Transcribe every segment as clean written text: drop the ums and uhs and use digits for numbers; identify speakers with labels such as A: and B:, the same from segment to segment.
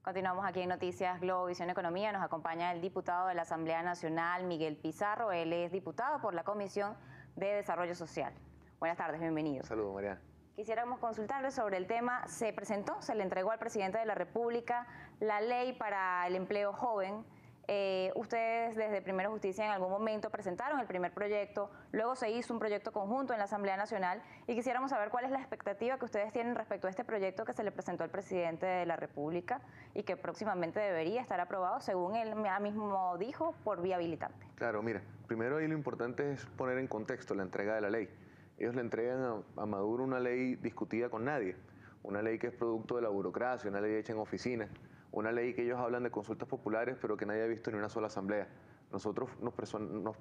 A: Continuamos aquí en Noticias Globovisión Economía. Nos acompaña el diputado de la Asamblea Nacional, Miguel Pizarro. Él es diputado por la Comisión de Desarrollo Social. Buenas tardes, bienvenido.
B: Saludos, María.
A: Quisiéramos consultarle sobre el tema. Se le entregó al presidente de la República la ley para el empleo joven. Ustedes desde Primero Justicia en algún momento presentaron el primer proyecto, luego se hizo un proyecto conjunto en la Asamblea Nacional y quisiéramos saber cuál es la expectativa que ustedes tienen respecto a este proyecto que se le presentó al presidente de la República y que próximamente debería estar aprobado, según él mismo dijo, por vía habilitante.
B: Claro, mira, primero ahí lo importante es poner en contexto la entrega de la ley. Ellos le entregan a Maduro una ley discutida con nadie, una ley que es producto de la burocracia, una ley hecha en oficinas, una ley que ellos hablan de consultas populares, pero que nadie ha visto ni una sola asamblea. Nosotros nos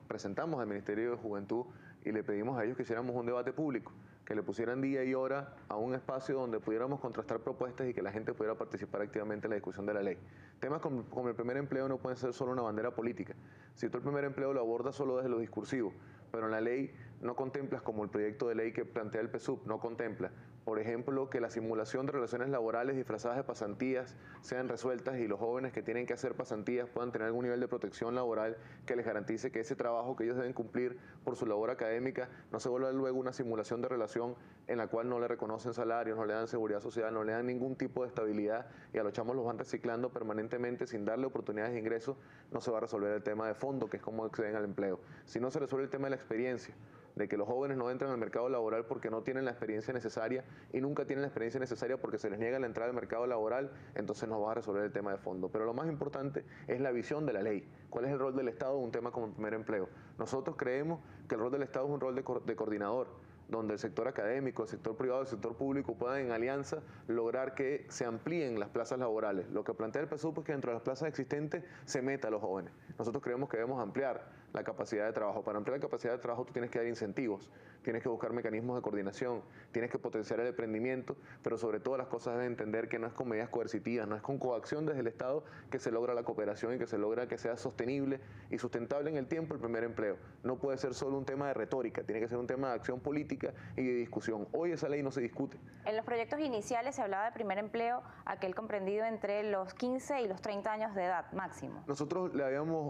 B: presentamos al Ministerio de Juventud y le pedimos a ellos que hiciéramos un debate público, que le pusieran día y hora a un espacio donde pudiéramos contrastar propuestas y que la gente pudiera participar activamente en la discusión de la ley. Temas como el primer empleo no pueden ser solo una bandera política. Si tú el primer empleo lo abordas solo desde lo discursivo, pero en la ley no contemplas, como el proyecto de ley que plantea el PSUV, no contempla, por ejemplo, que la simulación de relaciones laborales disfrazadas de pasantías sean resueltas y los jóvenes que tienen que hacer pasantías puedan tener algún nivel de protección laboral que les garantice que ese trabajo que ellos deben cumplir por su labor académica no se vuelva luego una simulación de relación en la cual no le reconocen salarios, no le dan seguridad social, no le dan ningún tipo de estabilidad y a los chamos los van reciclando permanentemente sin darle oportunidades de ingreso. No se va a resolver el tema de fondo, que es cómo acceden al empleo. Si no se resuelve el tema de la experiencia, de que los jóvenes no entran al mercado laboral porque no tienen la experiencia necesaria y nunca tienen la experiencia necesaria porque se les niega la entrada al mercado laboral, entonces no va a resolver el tema de fondo. Pero lo más importante es la visión de la ley. ¿Cuál es el rol del Estado en un tema como el primer empleo? Nosotros creemos que el rol del Estado es un rol de coordinador, donde el sector académico, el sector privado, el sector público puedan en alianza lograr que se amplíen las plazas laborales. Lo que plantea el PSUV es que dentro de las plazas existentes se meta a los jóvenes. Nosotros creemos que debemos ampliar la capacidad de trabajo. Para ampliar la capacidad de trabajo tú tienes que dar incentivos, tienes que buscar mecanismos de coordinación, tienes que potenciar el emprendimiento, pero sobre todo las cosas deben entender que no es con medidas coercitivas, no es con coacción desde el Estado que se logra la cooperación y que se logra que sea sostenible y sustentable en el tiempo el primer empleo. No puede ser solo un tema de retórica, tiene que ser un tema de acción política y de discusión. Hoy esa ley no se discute.
A: En los proyectos iniciales se hablaba de primer empleo, aquel comprendido entre los 15 y los 30 años de edad máximo.
B: Nosotros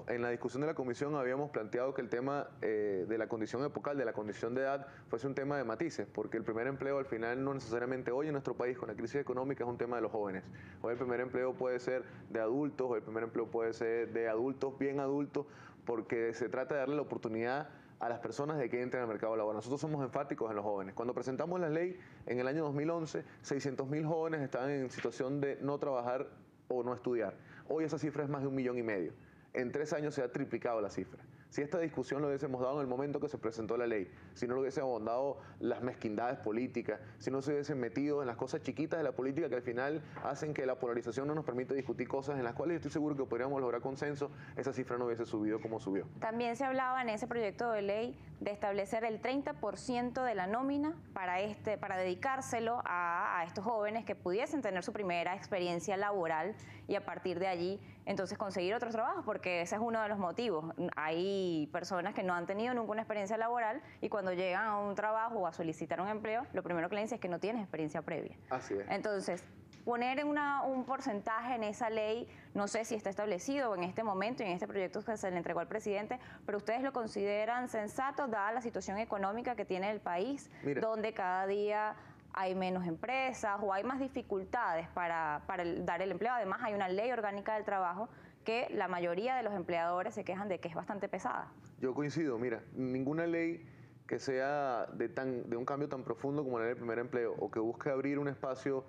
B: en la discusión de la comisión habíamos planteado que el tema de la condición epocal, de la condición de edad, fuese un tema de matices, porque el primer empleo al final no necesariamente hoy en nuestro país con la crisis económica es un tema de los jóvenes. Hoy el primer empleo puede ser de adultos, hoy el primer empleo puede ser de adultos, bien adultos, porque se trata de darle la oportunidad a las personas de que entren al mercado laboral. Nosotros somos enfáticos en los jóvenes. Cuando presentamos la ley en el año 2011, 600.000 jóvenes estaban en situación de no trabajar o no estudiar. Hoy esa cifra es más de 1,5 millones. En 3 años se ha triplicado la cifra. Si esta discusión lo hubiésemos dado en el momento que se presentó la ley, si no lo hubiésemos dado las mezquindades políticas, si no se hubiesen metido en las cosas chiquitas de la política que al final hacen que la polarización no nos permite discutir cosas en las cuales estoy seguro que podríamos lograr consenso, esa cifra no hubiese subido como subió.
A: También se hablaba en ese proyecto de ley de establecer el 30% de la nómina para dedicárselo a estos jóvenes que pudiesen tener su primera experiencia laboral y a partir de allí entonces conseguir otros trabajos, porque ese es uno de los motivos. Hay personas que no han tenido nunca una experiencia laboral y cuando llegan a un trabajo o a solicitar un empleo, lo primero que le dicen es que no tienes experiencia previa.
B: Así es.
A: Entonces, poner un porcentaje en esa ley, no sé si está establecido en este momento y en este proyecto que se le entregó al presidente, pero ¿ustedes lo consideran sensato dada la situación económica que tiene el país, donde cada día hay menos empresas o hay más dificultades para dar el empleo? Además, hay una ley orgánica del trabajo que la mayoría de los empleadores se quejan de que es bastante pesada.
B: Yo coincido, mira, ninguna ley que sea de un cambio tan profundo como la ley del primer empleo o que busque abrir un espacio,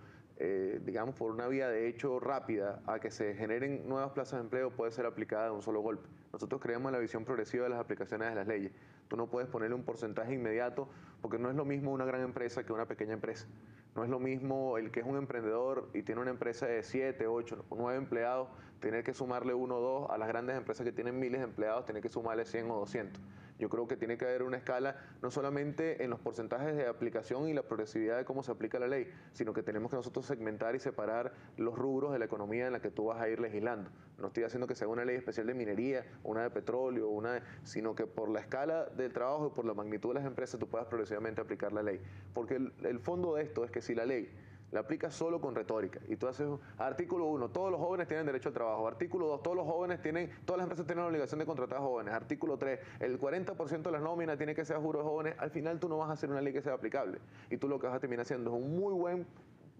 B: digamos, por una vía de hecho rápida a que se generen nuevas plazas de empleo puede ser aplicada de un solo golpe. Nosotros creemos en la visión progresiva de las aplicaciones de las leyes. Tú no puedes ponerle un porcentaje inmediato porque no es lo mismo una gran empresa que una pequeña empresa. No es lo mismo el que es un emprendedor y tiene una empresa de 7, 8 o 9 empleados, tener que sumarle 1 o 2 a las grandes empresas que tienen miles de empleados, tener que sumarle 100 o 200. Yo creo que tiene que haber una escala, no solamente en los porcentajes de aplicación y la progresividad de cómo se aplica la ley, sino que tenemos que nosotros segmentar y separar los rubros de la economía en la que tú vas a ir legislando. No estoy haciendo que sea una ley especial de minería, una de petróleo, sino que por la escala del trabajo y por la magnitud de las empresas tú puedas progresivamente aplicar la ley. Porque el fondo de esto es que si la ley La aplica solo con retórica. Y tú haces artículo 1, todos los jóvenes tienen derecho al trabajo. Artículo 2, todas las empresas tienen la obligación de contratar jóvenes. Artículo 3, el 40% de las nóminas tiene que ser a juro de jóvenes. Al final tú no vas a hacer una ley que sea aplicable. Y tú lo que vas a terminar haciendo es un muy buen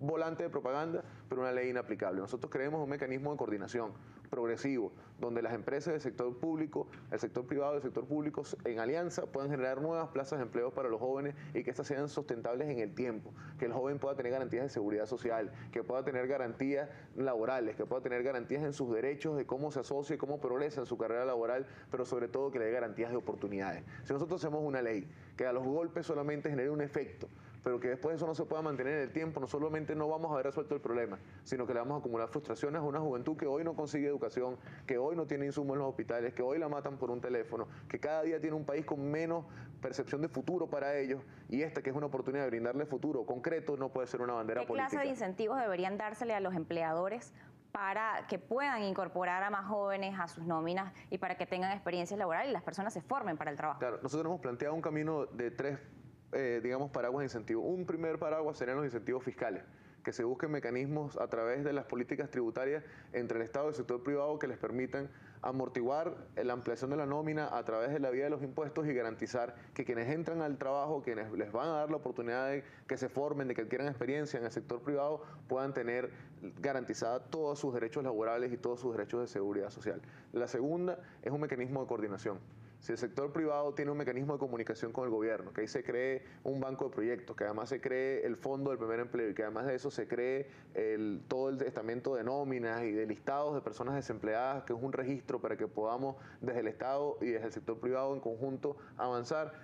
B: volante de propaganda, pero una ley inaplicable. Nosotros creemos un mecanismo de coordinación progresivo, donde las empresas del sector público, el sector privado y el sector público en alianza puedan generar nuevas plazas de empleo para los jóvenes y que estas sean sustentables en el tiempo, que el joven pueda tener garantías de seguridad social, que pueda tener garantías laborales, que pueda tener garantías en sus derechos de cómo se asocia y cómo progresa en su carrera laboral, pero sobre todo que le dé garantías de oportunidades. Si nosotros hacemos una ley que a los golpes solamente genere un efecto, pero que después eso no se pueda mantener en el tiempo, no solamente no vamos a haber resuelto el problema, sino que le vamos a acumular frustraciones a una juventud que hoy no consigue educación, que hoy no tiene insumos en los hospitales, que hoy la matan por un teléfono, que cada día tiene un país con menos percepción de futuro para ellos, y esta que es una oportunidad de brindarle futuro concreto no puede ser una bandera política.
A: ¿Qué clase de incentivos deberían dársele a los empleadores para que puedan incorporar a más jóvenes a sus nóminas y para que tengan experiencias laborales y las personas se formen para el trabajo?
B: Claro, nosotros hemos planteado un camino de tres paraguas de incentivos. Un primer paraguas serían los incentivos fiscales, que se busquen mecanismos a través de las políticas tributarias entre el Estado y el sector privado que les permitan amortiguar la ampliación de la nómina a través de la vía de los impuestos y garantizar que quienes entran al trabajo, quienes les van a dar la oportunidad de que se formen, de que adquieran experiencia en el sector privado, puedan tener garantizada todos sus derechos laborales y todos sus derechos de seguridad social. La segunda es un mecanismo de coordinación. Si el sector privado tiene un mecanismo de comunicación con el gobierno, que ahí se cree un banco de proyectos, que además se cree el fondo del primer empleo y que además de eso se cree todo el estamento de nóminas y de listados de personas desempleadas, que es un registro para que podamos desde el Estado y desde el sector privado en conjunto avanzar,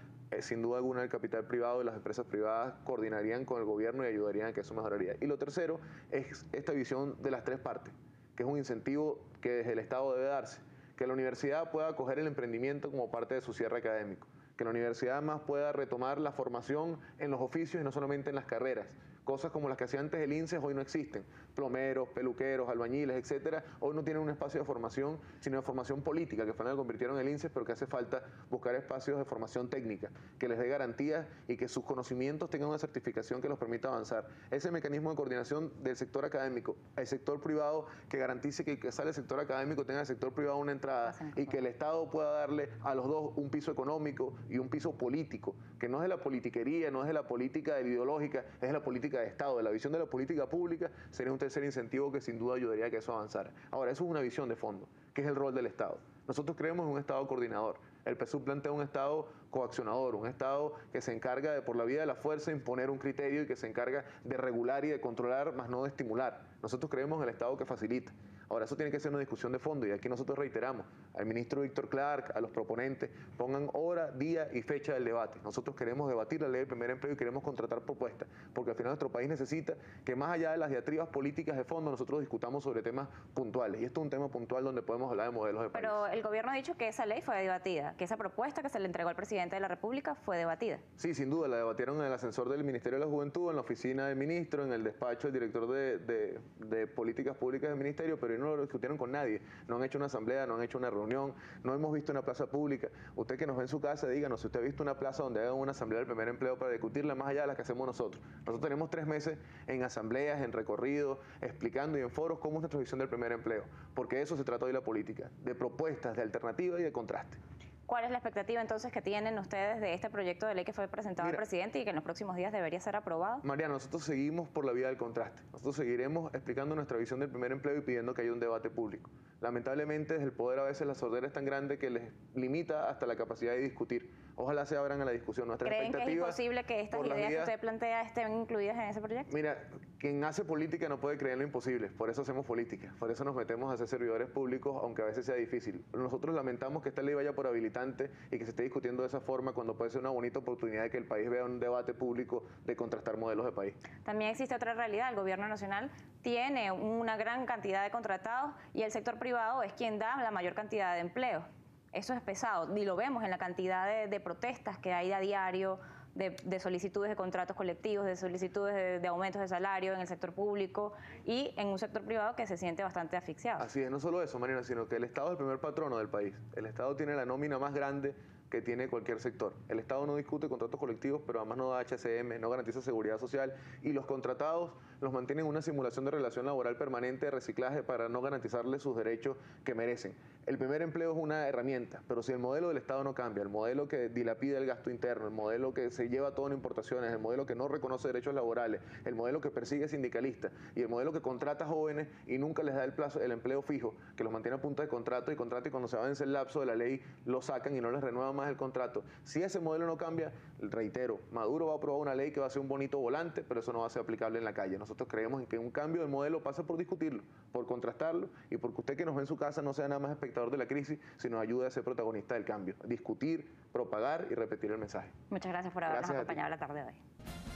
B: sin duda alguna el capital privado y las empresas privadas coordinarían con el gobierno y ayudarían a que eso mejoraría. Y lo tercero es esta visión de las tres partes, que es un incentivo que desde el Estado debe darse. Que la universidad pueda acoger el emprendimiento como parte de su cierre académico, que la universidad además pueda retomar la formación en los oficios y no solamente en las carreras. Cosas como las que hacía antes el INSEE hoy no existen. Plomeros, peluqueros, albañiles, etcétera, hoy no tienen un espacio de formación, sino de formación política, que fue la que convirtieron en el INSEE, pero que hace falta buscar espacios de formación técnica, que les dé garantías y que sus conocimientos tengan una certificación que los permita avanzar. Ese mecanismo de coordinación del sector académico, el sector privado, que garantice que sale el sector académico, tenga el sector privado una entrada y que el Estado pueda darle a los dos un piso económico y un piso político, que no es de la politiquería, no es de la política ideológica, es de la política de Estado, de la visión de la política pública, sería un tercer incentivo que sin duda ayudaría a que eso avanzara. Ahora, eso es una visión de fondo, que es el rol del Estado. Nosotros creemos en un Estado coordinador. El PSUV plantea un Estado coaccionador, un Estado que se encarga de, por la vía de la fuerza, imponer un criterio y que se encarga de regular y de controlar, más no de estimular. Nosotros creemos en el Estado que facilita. Ahora, eso tiene que ser una discusión de fondo y aquí nosotros reiteramos al ministro Víctor Clark, a los proponentes, pongan hora, día y fecha del debate. Nosotros queremos debatir la ley del primer empleo y queremos contratar propuestas, porque al final nuestro país necesita que más allá de las diatribas políticas de fondo, nosotros discutamos sobre temas puntuales. Y esto es un tema puntual donde podemos hablar de modelos de país.
A: Pero el gobierno ha dicho que esa ley fue debatida, que esa propuesta que se le entregó al presidente de la República fue debatida.
B: Sí, sin duda, la debatieron en el ascensor del Ministerio de la Juventud, en la oficina del ministro, en el despacho del director de Políticas Públicas del Ministerio, pero no lo discutieron con nadie. No han hecho una asamblea, no han hecho una reunión, no hemos visto una plaza pública. Usted que nos ve en su casa, díganos si usted ha visto una plaza donde hagan una asamblea del primer empleo para discutirla más allá de las que hacemos nosotros. Nosotros tenemos 3 meses en asambleas, en recorridos, explicando y en foros cómo es nuestra visión del primer empleo, porque de eso se trata hoy la política, de propuestas, de alternativa y de contraste.
A: ¿Cuál es la expectativa entonces que tienen ustedes de este proyecto de ley que fue presentado al presidente y que en los próximos días debería ser aprobado?
B: Mariana, nosotros seguimos por la vía del contraste. Nosotros seguiremos explicando nuestra visión del primer empleo y pidiendo que haya un debate público. Lamentablemente, desde el poder a veces la sordera es tan grande que les limita hasta la capacidad de discutir. Ojalá se abran a la discusión.
A: ¿Creen que es imposible que estas ideas que usted plantea estén incluidas en ese proyecto?
B: Mira, quien hace política no puede creer en lo imposible. Por eso hacemos política. Por eso nos metemos a ser servidores públicos, aunque a veces sea difícil. Nosotros lamentamos que esta ley vaya por habilitante y que se esté discutiendo de esa forma cuando puede ser una bonita oportunidad de que el país vea un debate público de contrastar modelos de país.
A: También existe otra realidad. El gobierno nacional tiene una gran cantidad de contratados y el sector privado es quien da la mayor cantidad de empleo. Eso es pesado y lo vemos en la cantidad de protestas que hay a diario, de solicitudes de contratos colectivos, de solicitudes de aumentos de salario en el sector público y en un sector privado que se siente bastante asfixiado.
B: Así es, no solo eso, Marina, sino que el Estado es el primer patrono del país. El Estado tiene la nómina más grande que tiene cualquier sector. El Estado no discute contratos colectivos, pero además no da HCM, no garantiza seguridad social, y los contratados los mantienen en una simulación de relación laboral permanente de reciclaje para no garantizarles sus derechos que merecen. El primer empleo es una herramienta, pero si el modelo del Estado no cambia, el modelo que dilapida el gasto interno, el modelo que se lleva todo en importaciones, el modelo que no reconoce derechos laborales, el modelo que persigue sindicalistas y el modelo que contrata jóvenes y nunca les da el empleo fijo, que los mantiene a punta de contrato y cuando se vence el lapso de la ley lo sacan y no les renuevan más el contrato. Si ese modelo no cambia, reitero, Maduro va a aprobar una ley que va a ser un bonito volante, pero eso no va a ser aplicable en la calle. Nosotros creemos en que un cambio del modelo pasa por discutirlo, por contrastarlo y porque usted que nos ve en su casa no sea nada más espectador de la crisis, sino ayude a ser protagonista del cambio. Discutir, propagar y repetir el mensaje.
A: Muchas gracias por habernos
B: Gracias a ti.
A: acompañado la tarde de hoy.